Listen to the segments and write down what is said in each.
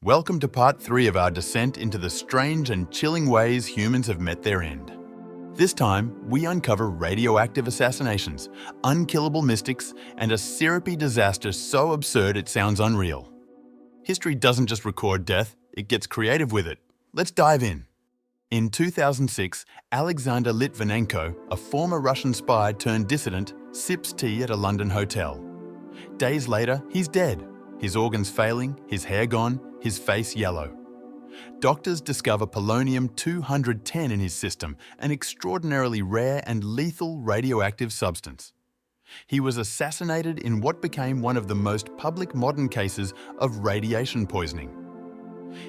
Welcome to part 3 of our descent into the strange and chilling ways humans have met their end. This time, we uncover radioactive assassinations, unkillable mystics, and a syrupy disaster so absurd it sounds unreal. History doesn't just record death, it gets creative with it. Let's dive in. In 2006, Alexander Litvinenko, a former Russian spy turned dissident, sips tea at a London hotel. Days later, he's dead. His organs failing, his hair gone, his face yellow. Doctors discover polonium-210 in his system, an extraordinarily rare and lethal radioactive substance. He was assassinated in what became one of the most public modern cases of radiation poisoning.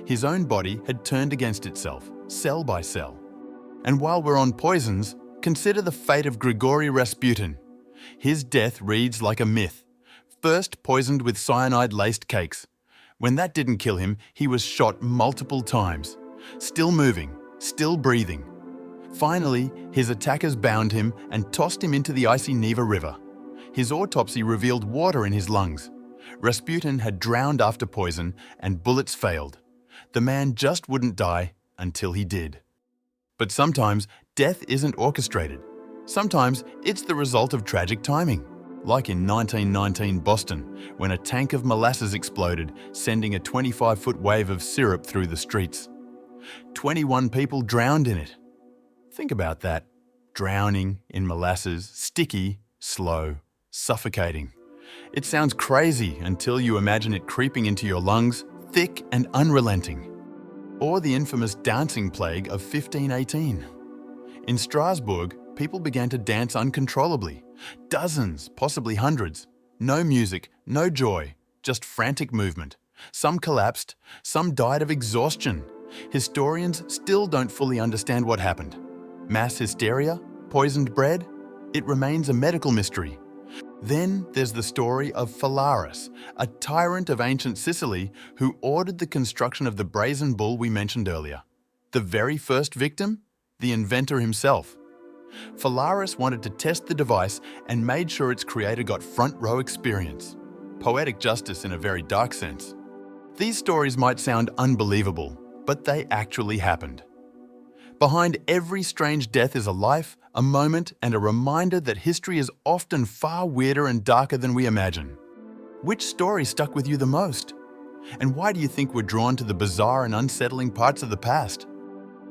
His own body had turned against itself, cell by cell. And while we're on poisons, consider the fate of Grigory Rasputin. His death reads like a myth. First poisoned with cyanide-laced cakes. When that didn't kill him, he was shot multiple times. Still moving, still breathing. Finally, his attackers bound him and tossed him into the icy Neva River. His autopsy revealed water in his lungs. Rasputin had drowned after poison, and bullets failed. The man just wouldn't die until he did. But sometimes, death isn't orchestrated. Sometimes, it's the result of tragic timing. Like in 1919 Boston, when a tank of molasses exploded, sending a 25-foot wave of syrup through the streets. 21 people drowned in it. Think about that. Drowning in molasses, sticky, slow, suffocating. It sounds crazy until you imagine it creeping into your lungs, thick and unrelenting. Or the infamous dancing plague of 1518. In Strasbourg, people began to dance uncontrollably. Dozens, possibly hundreds. No music, no joy, just frantic movement. Some collapsed, some died of exhaustion. Historians still don't fully understand what happened. Mass hysteria? Poisoned bread? It remains a medical mystery. Then there's the story of Phalaris, a tyrant of ancient Sicily who ordered the construction of the brazen bull we mentioned earlier. The very first victim? The inventor himself. Phalaris wanted to test the device and made sure its creator got front-row experience. Poetic justice in a very dark sense. These stories might sound unbelievable, but they actually happened. Behind every strange death is a life, a moment, and a reminder that history is often far weirder and darker than we imagine. Which story stuck with you the most? And why do you think we're drawn to the bizarre and unsettling parts of the past?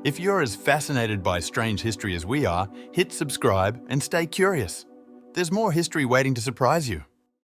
If you're as fascinated by strange history as we are, hit subscribe and stay curious. There's more history waiting to surprise you.